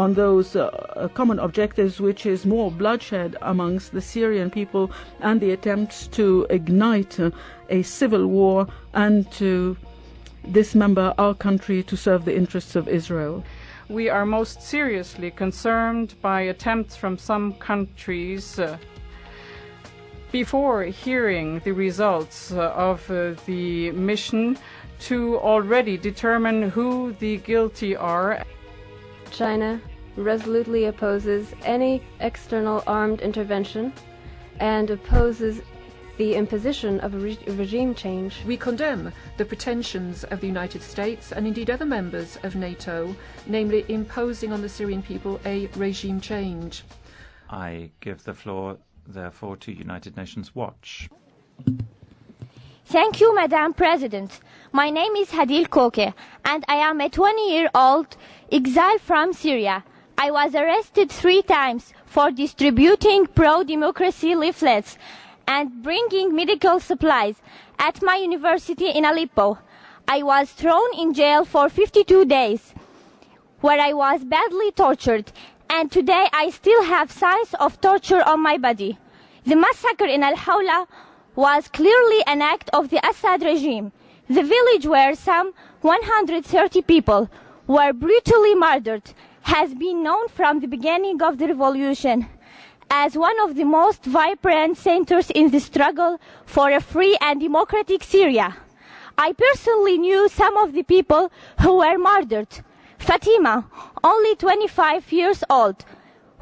on those common objectives, which is more bloodshed amongst the Syrian people and the attempts to ignite a civil war and to dismember our country to serve the interests of Israel. We are most seriously concerned by attempts from some countries before hearing the results of the mission to already determine who the guilty are. China resolutely opposes any external armed intervention and opposes the imposition of a regime change. We condemn the pretensions of the United States and indeed other members of NATO, namely imposing on the Syrian people a regime change. I give the floor, therefore, to United Nations Watch. Thank you, Madam President. My name is Hadeel Kouki, and I am a 20-year-old exile from Syria. I was arrested 3 times for distributing pro-democracy leaflets and bringing medical supplies at my university in Aleppo. I was thrown in jail for 52 days, where I was badly tortured, and today I still have signs of torture on my body. The massacre in Al-Hawla was clearly an act of the Assad regime. The village where some 130 people were brutally murdered has been known from the beginning of the revolution as one of the most vibrant centers in the struggle for a free and democratic Syria. I personally knew some of the people who were murdered. Fatima, only 25 years old,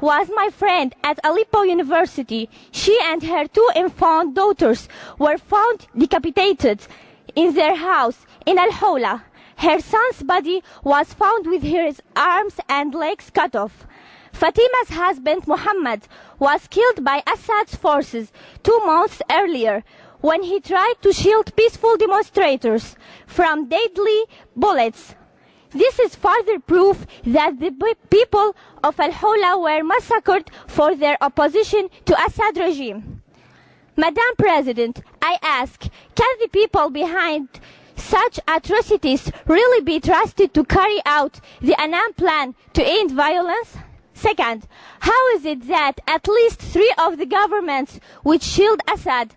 was my friend at Aleppo University. She and her 2 infant daughters were found decapitated in their house in Al-Hawla. Her son's body was found with his arms and legs cut off. Fatima's husband Muhammad was killed by Assad's forces 2 months earlier when he tried to shield peaceful demonstrators from deadly bullets. This is further proof that the people of Al-Hawla were massacred for their opposition to Assad regime. Madam President, I ask, can the people behind such atrocities really be trusted to carry out the Annan plan to end violence? Second, how is it that at least 3 of the governments which shield Assad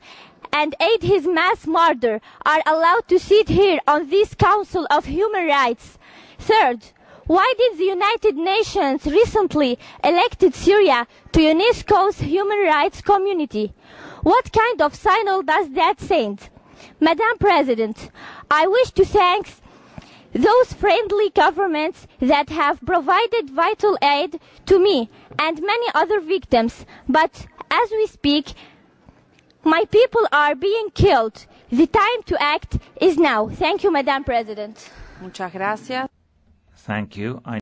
and aid his mass murder are allowed to sit here on this Council of Human Rights? Third, why did the United Nations recently elected Syria to UNESCO's human rights community? What kind of signal does that send? Madam President, I wish to thank those friendly governments that have provided vital aid to me and many other victims, but as we speak, my people are being killed. The time to act is now. Thank you, Madam President. Muchas gracias. Thank you.